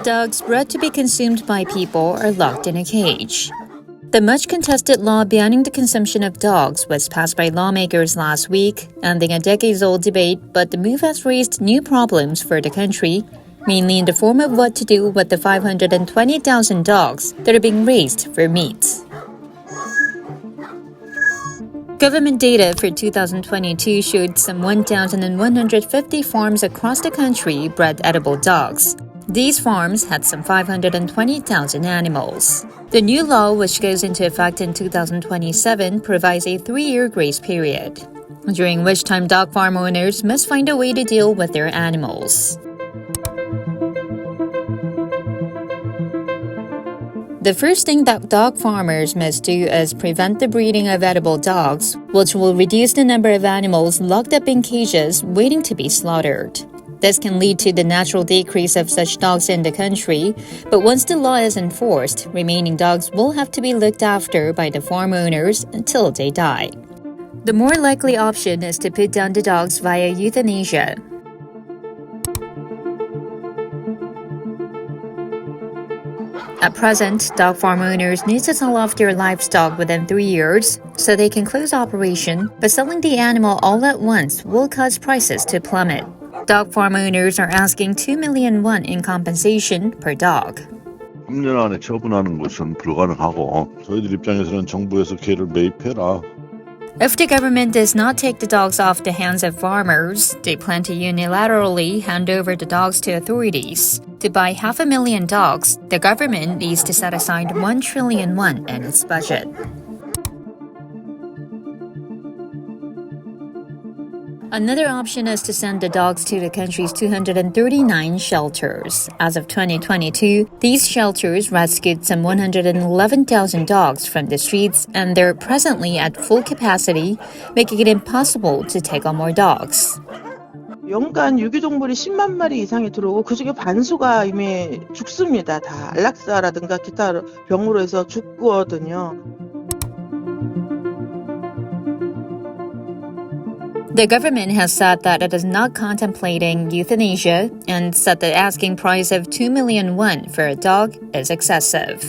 Dogs bred to be consumed by people are locked in a cage. The much-contested law banning the consumption of dogs was passed by lawmakers last week, ending a decades-old debate, but the move has raised new problems for the country, mainly in the form of what to do with the 520,000 dogs that are being raised for meat. Government data for 2022 showed some 1,150 farms across the country bred edible dogs. These farms had some 520,000 animals. The new law, which goes into effect in 2027, provides a 3-year grace period, during which time dog farm owners must find a way to deal with their animals. The first thing that dog farmers must do is prevent the breeding of edible dogs, which will reduce the number of animals locked up in cages waiting to be slaughtered. This can lead to the natural decrease of such dogs in the country, but once the law is enforced, remaining dogs will have to be looked after by the farm owners until they die. The more likely option is to put down the dogs via euthanasia. At present, dog farm owners need to sell off their livestock within 3 years so they can close operation, but selling the animal all at once will cause prices to plummet. Dog farm owners are asking 2 million won in compensation per dog. 3년 안에 처분하는 것은 불가능하고 저희들 입장에서는 정부에서 개를 매입해라. If the government does not take the dogs off the hands of farmers, they plan to unilaterally hand over the dogs to authorities. To buy 500,000 dogs, the government needs to set aside 1 trillion won in its budget. Another option is to send the dogs to the country's 239 shelters. As of 2022, these shelters rescued some 111,000 dogs from the streets, and they're presently at full capacity, making it impossible to take on more dogs. 연간 유기동물이 10만 마리 이상이 들어오고 그중에 반수가 이미 죽습니다. 다 안락사라든가 기타 병으로 해서 죽거든요. The government has said that it is not contemplating euthanasia and said the asking price of 2 million won for a dog is excessive.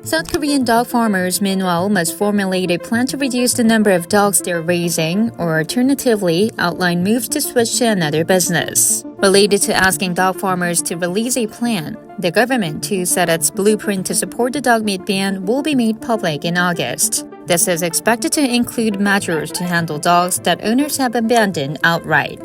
South Korean dog farmers, meanwhile, must formulate a plan to reduce the number of dogs they're raising, or alternatively, outline moves to switch to another business. Related to asking dog farmers to release a plan, the government too said its blueprint to support the dog meat ban will be made public in August. This is expected to include measures to handle dogs that owners have abandoned outright.